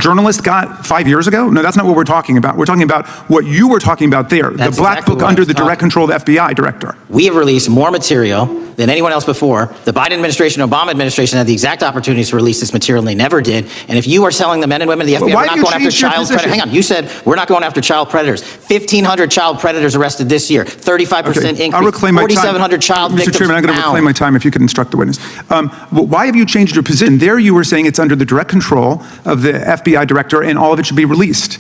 journalist got 5 years ago? No, that's not what we're talking about. We're talking about what you were talking about there, the black book under the direct control of the FBI director. We have released more material than anyone else before. The Biden administration, Obama administration had the exact opportunities to release this material, and they never did. And if you are telling the men and women of the FBI, we're not going after child predators. Hang on, you said we're not going after child predators. 1,500 child predators arrested this year, 35% increase, 4,700 child victims. Mr. Chairman, I'm going to reclaim my time if you could instruct the witness. Why have you changed your position? There you were saying it's under the direct control of the FBI director and all of it should be released.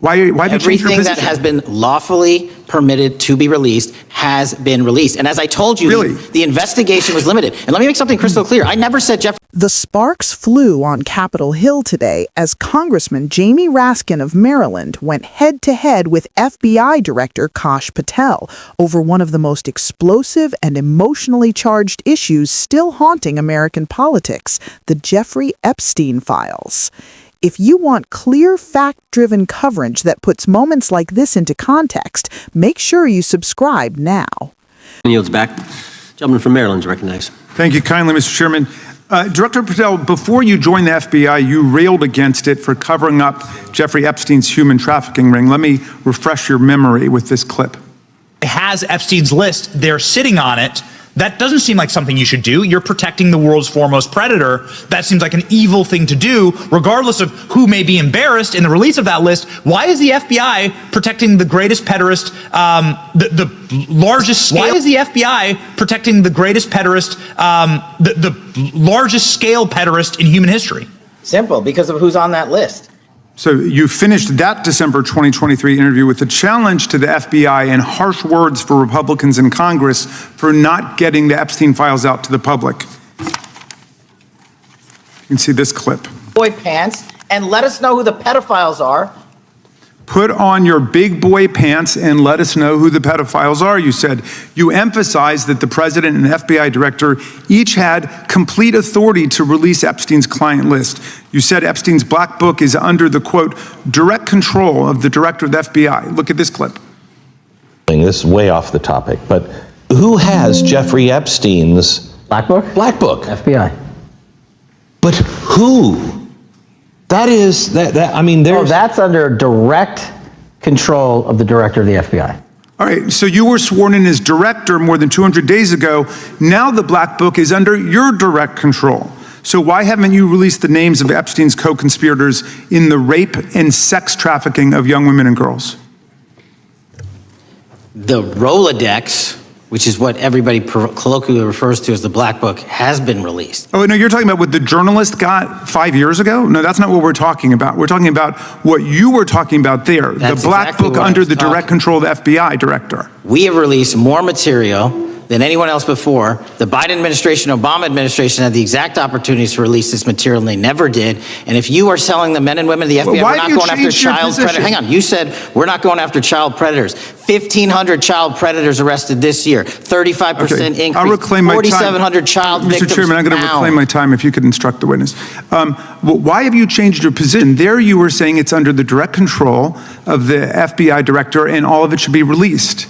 Why have you changed your position? Everything that has been lawfully permitted to be released has been released. And as I told you, the investigation was limited. And let me make something crystal clear. I never said Jeff. The sparks flew on Capitol Hill today as Congressman Jamie Raskin of Maryland went head-to-head with FBI Director Kash Patel over one of the most explosive and emotionally charged issues still haunting American politics, the Jeffrey Epstein files. If you want clear, fact-driven coverage that puts moments like this into context, make sure you subscribe now. Yields back. Gentleman from Maryland is recognized. Thank you kindly, Mr. Chairman. Director Patel, before you joined the FBI, you railed against it for covering up Jeffrey Epstein's human trafficking ring. Let me refresh your memory with this clip. It has Epstein's list. They're sitting on it. That doesn't seem like something you should do. You're protecting the world's foremost predator. That seems like an evil thing to do, regardless of who may be embarrassed in the release of that list. Why is the FBI protecting the greatest pederast, the largest scale? Why is the FBI protecting the greatest pederast, the largest scale pederast in human history? Simple, because of who's on that list. So you finished that December 2023 interview with a challenge to the FBI and harsh words for Republicans in Congress for not getting the Epstein files out to the public. You can see this clip. Boy pants, and let us know who the pedophiles are. Put on your big boy pants and let us know who the pedophiles are, you said. You emphasized that the president and the FBI director each had complete authority to release Epstein's client list. You said Epstein's black book is under the, quote, direct control of the director of the FBI. Look at this clip. This is way off the topic, but who has Jeffrey Epstein's black book? Black book. FBI. But who? That is, I mean, there's... Oh, that's under direct control of the director of the FBI. All right, so you were sworn in as director more than 200 days ago. Now the black book is under your direct control. So why haven't you released the names of Epstein's co-conspirators in the rape and sex trafficking of young women and girls? The Rolodex, which is what everybody colloquially refers to as the black book, has been released. Oh, no, you're talking about what the journalist got 5 years ago? No, that's not what we're talking about. We're talking about what you were talking about there, the black book under the direct control of the FBI director. We have released more material than anyone else before. The Biden administration, Obama administration had the exact opportunities to release this material, and they never did. And if you are telling the men and women of the FBI, we're not going after child predators. Hang on, you said we're not going after child predators. 1,500 child predators arrested this year, 35% increase, I'll reclaim my time. 4,700 child victims. Mr. Chairman, I'm going to reclaim my time if you could instruct the witness. Why have you changed your position? There you were saying it's under the direct control of the FBI director and all of it should be released.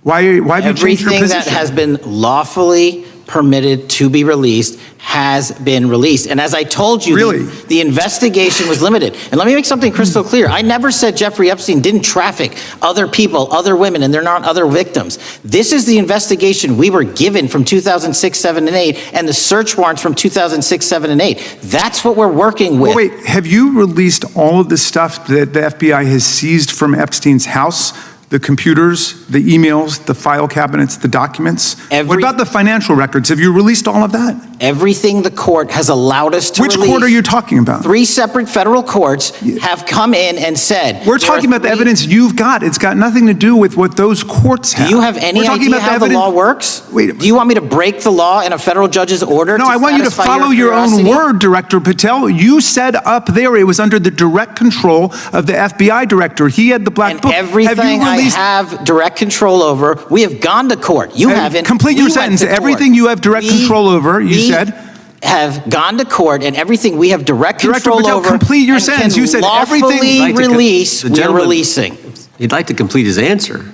Why have you changed your position? Everything that has been lawfully permitted to be released has been released. And as I told you, the investigation was limited. And let me make something crystal clear. I never said Jeffrey Epstein didn't traffic other people, other women, and they're not other victims. This is the investigation we were given from 2006, 7, and 8, and the search warrants from 2006, 7, and 8. That's what we're working with. Well, wait, have you released all of the stuff that the FBI has seized from Epstein's house? The computers, the emails, the file cabinets, the documents? What about the financial records? Have you released all of that? Everything the court has allowed us to release. Which court are you talking about? 3 separate federal courts have come in and said... We're talking about the evidence you've got. It's got nothing to do with what those courts have. Do you have any idea how the law works? Wait, do you want me to break the law in a federal judge's order? No, I want you to follow your own word, Director Patel. You said up there it was under the direct control of the FBI director. He had the black book. Everything I have direct control over, we have gone to court. You haven't. Complete your sentence. Everything you have direct control over, you said. Have gone to court, and everything we have direct control over. Complete your sentence. You said everything. Release. We're releasing. He'd like to complete his answer.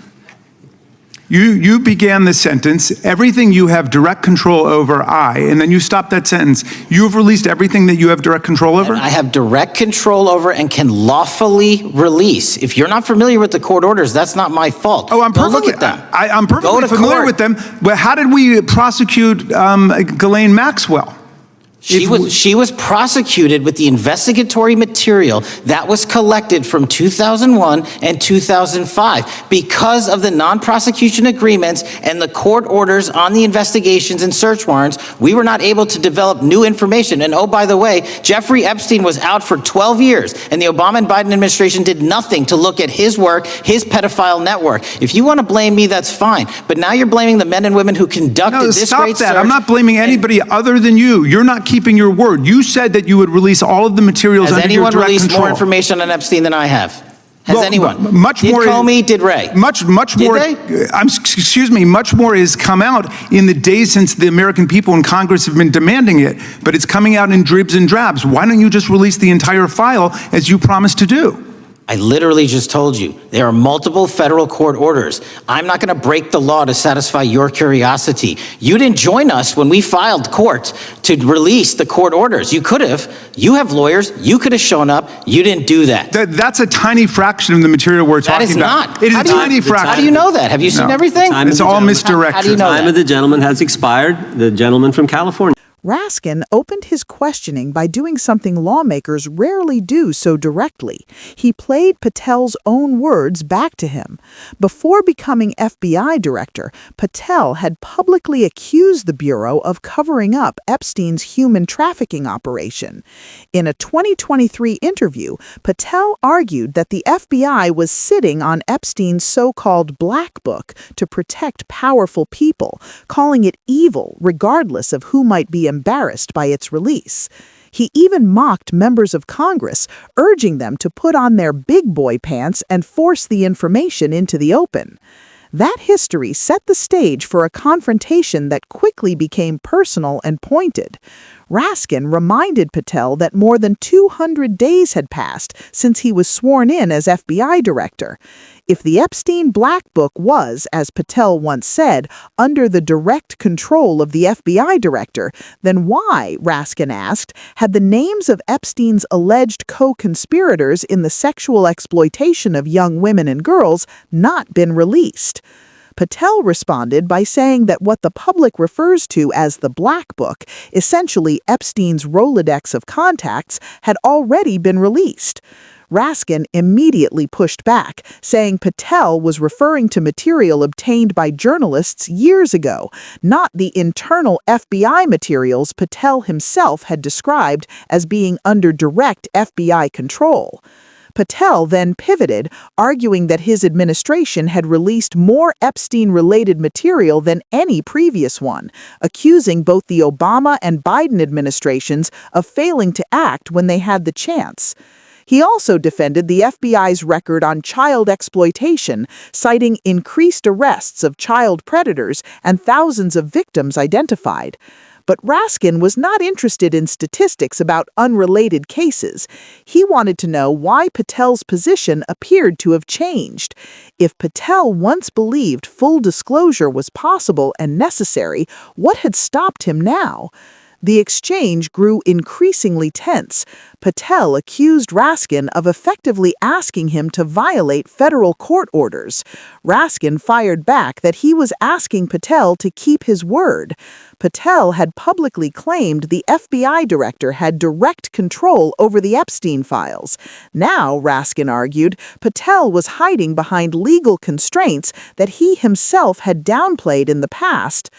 You began the sentence, everything you have direct control over, and then you stopped that sentence. You have released everything that you have direct control over? I have direct control over and can lawfully release. If you're not familiar with the court orders, that's not my fault. Oh, I'm Go perfectly, look at them. I'm Go perfectly to familiar court. with them. But how did we prosecute Ghislaine Maxwell? She was prosecuted with the investigatory material that was collected from 2001 and 2005 because of the non-prosecution agreements and the court orders on the investigations and search warrants. We were not able to develop new information. And oh, by the way, Jeffrey Epstein was out for 12 years, and the Obama and Biden administration did nothing to look at his work, his pedophile network. If you want to blame me, that's fine. But now you're blaming the men and women who conducted this stop great that. search. I'm not blaming anybody other than you. You're not keeping your word. You said that you would release all of the materials Has under your anyone direct released control. more information on Epstein than I have? Has Well, anyone? much Did more- Comey, did Ray? Much Did more. they? Excuse me. Much more has come out in the days since the American people in Congress have been demanding it. But it's coming out in dribs and drabs. Why don't you just release the entire file as you promised to do? I literally just told you, there are multiple federal court orders. I'm not going to break the law to satisfy your curiosity. You didn't join us when we filed court to release the court orders. You could have. You have lawyers. You could have shown up. You didn't do that. That's a tiny fraction of the material we're That talking is about. not. It is How a do you- tiny fraction. How do you know that? Have you seen No. everything? Time It's of the all gentleman. misdirection. How do you know Time that? of the gentleman has expired. The gentleman from California. Raskin opened his questioning by doing something lawmakers rarely do so directly. He played Patel's own words back to him. Before becoming FBI director, Patel had publicly accused the Bureau of covering up Epstein's human trafficking operation. In a 2023 interview, Patel argued that the FBI was sitting on Epstein's so-called black book to protect powerful people, calling it evil regardless of who might be embarrassed by its release. He even mocked members of Congress, urging them to put on their big boy pants and force the information into the open. That history set the stage for a confrontation that quickly became personal and pointed. Raskin reminded Patel that more than 200 days had passed since he was sworn in as FBI director. If the Epstein Black Book was, as Patel once said, under the direct control of the FBI director, then why, Raskin asked, had the names of Epstein's alleged co-conspirators in the sexual exploitation of young women and girls not been released? Patel responded by saying that what the public refers to as the Black Book, essentially Epstein's Rolodex of contacts, had already been released. Raskin immediately pushed back, saying Patel was referring to material obtained by journalists years ago, not the internal FBI materials Patel himself had described as being under direct FBI control. Patel then pivoted, arguing that his administration had released more Epstein-related material than any previous one, accusing both the Obama and Biden administrations of failing to act when they had the chance. He also defended the FBI's record on child exploitation, citing increased arrests of child predators and thousands of victims identified. But Raskin was not interested in statistics about unrelated cases. He wanted to know why Patel's position appeared to have changed. If Patel once believed full disclosure was possible and necessary, what had stopped him now? The exchange grew increasingly tense. Patel accused Raskin of effectively asking him to violate federal court orders. Raskin fired back that he was asking Patel to keep his word. Patel had publicly claimed the FBI director had direct control over the Epstein files. Now, Raskin argued, Patel was hiding behind legal constraints that he himself had downplayed in the past.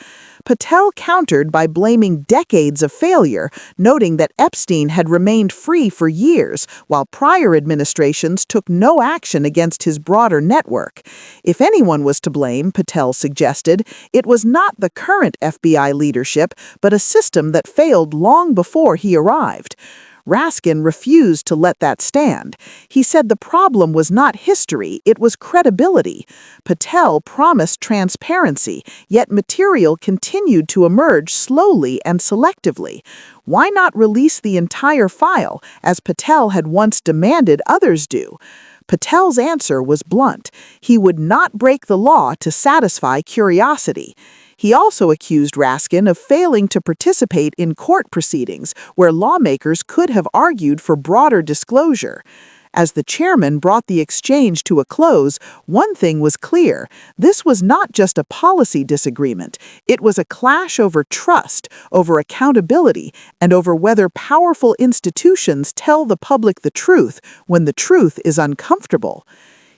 Patel countered by blaming decades of failure, noting that Epstein had remained free for years, while prior administrations took no action against his broader network. If anyone was to blame, Patel suggested, it was not the current FBI leadership, but a system that failed long before he arrived. Raskin refused to let that stand. He said the problem was not history, it was credibility. Patel promised transparency, yet material continued to emerge slowly and selectively. Why not release the entire file, as Patel had once demanded others do? Patel's answer was blunt. He would not break the law to satisfy curiosity. He also accused Raskin of failing to participate in court proceedings where lawmakers could have argued for broader disclosure. As the chairman brought the exchange to a close, one thing was clear. This was not just a policy disagreement. It was a clash over trust, over accountability, and over whether powerful institutions tell the public the truth when the truth is uncomfortable.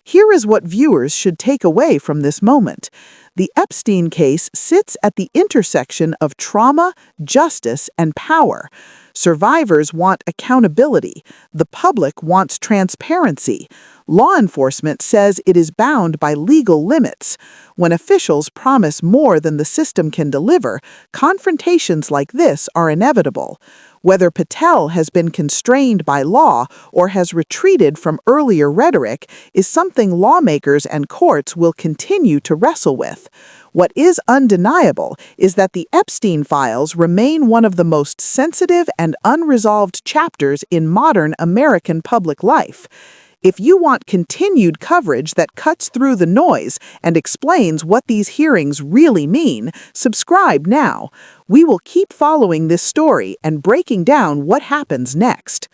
Here is what viewers should take away from this moment. The Epstein case sits at the intersection of trauma, justice, and power. Survivors want accountability. The public wants transparency. Law enforcement says it is bound by legal limits. When officials promise more than the system can deliver, confrontations like this are inevitable. Whether Patel has been constrained by law or has retreated from earlier rhetoric is something lawmakers and courts will continue to wrestle with. What is undeniable is that the Epstein files remain one of the most sensitive and unresolved chapters in modern American public life. If you want continued coverage that cuts through the noise and explains what these hearings really mean, subscribe now. We will keep following this story and breaking down what happens next.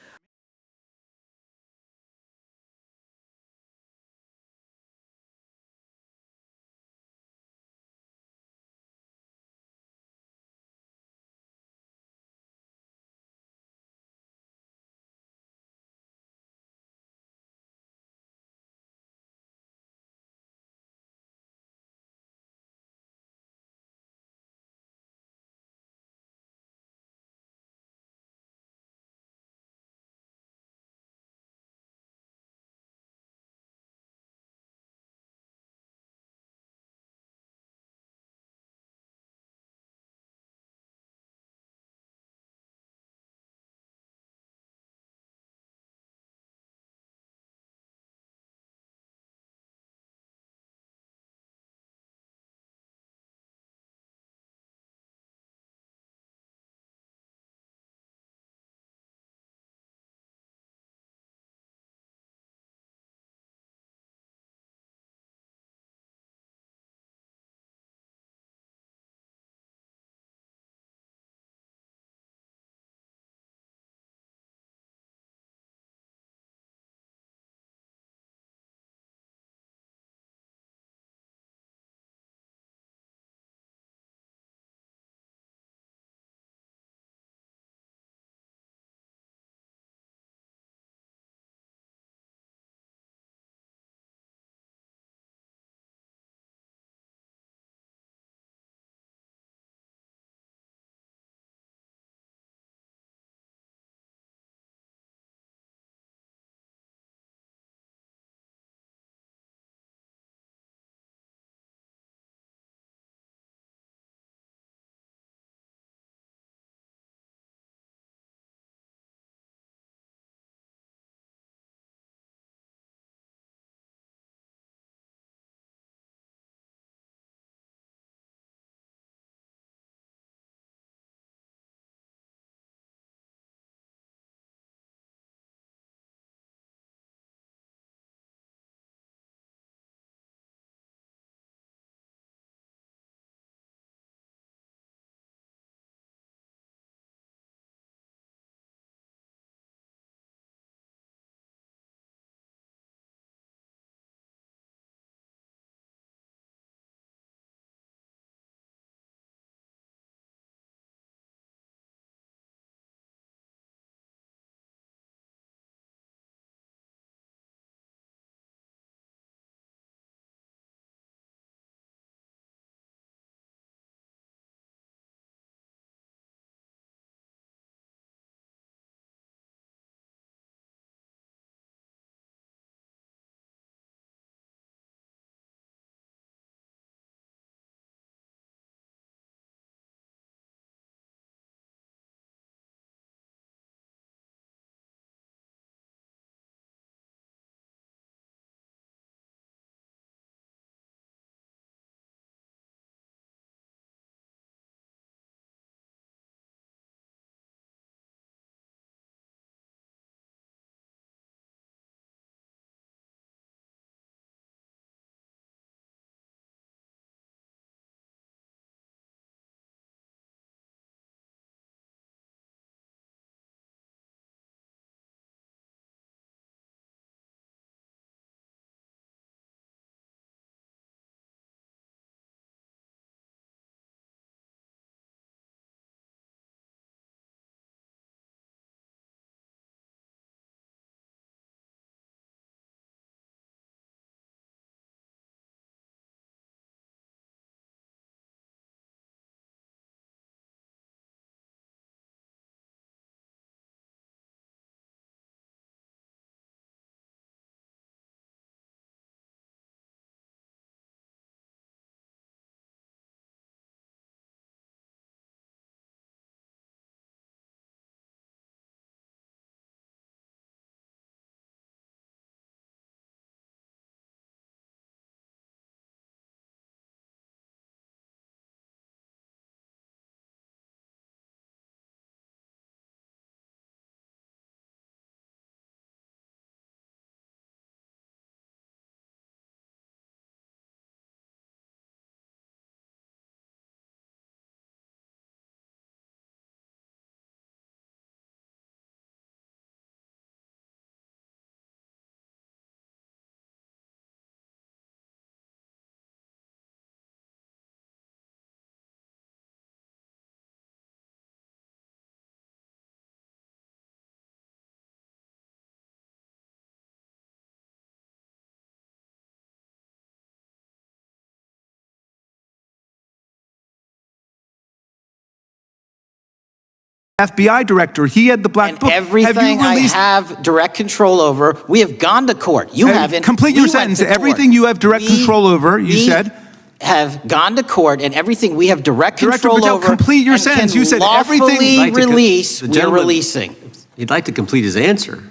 FBI director. He had the black And book. everything I have direct control over, we have gone to court. You haven't. Complete your sentence. Everything you have direct control over, you said. Have gone to court, and everything we have direct control Patel, over. complete your and sentence. Can You said everything. lawfully release. The We're gentleman- releasing. He'd like to complete his answer.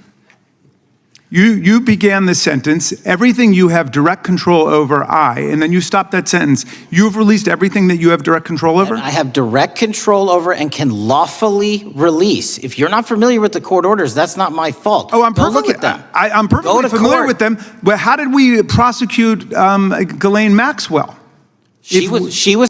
You began the sentence, everything you have direct control over, and then you stopped that sentence. You've released everything that you have direct control over? And I have direct control over and can lawfully release. If you're not familiar with the court orders, that's not my fault. Oh, I'm Go perfectly, look at them. I'm Go perfectly to familiar court. with them. But how did we prosecute Ghislaine Maxwell? She was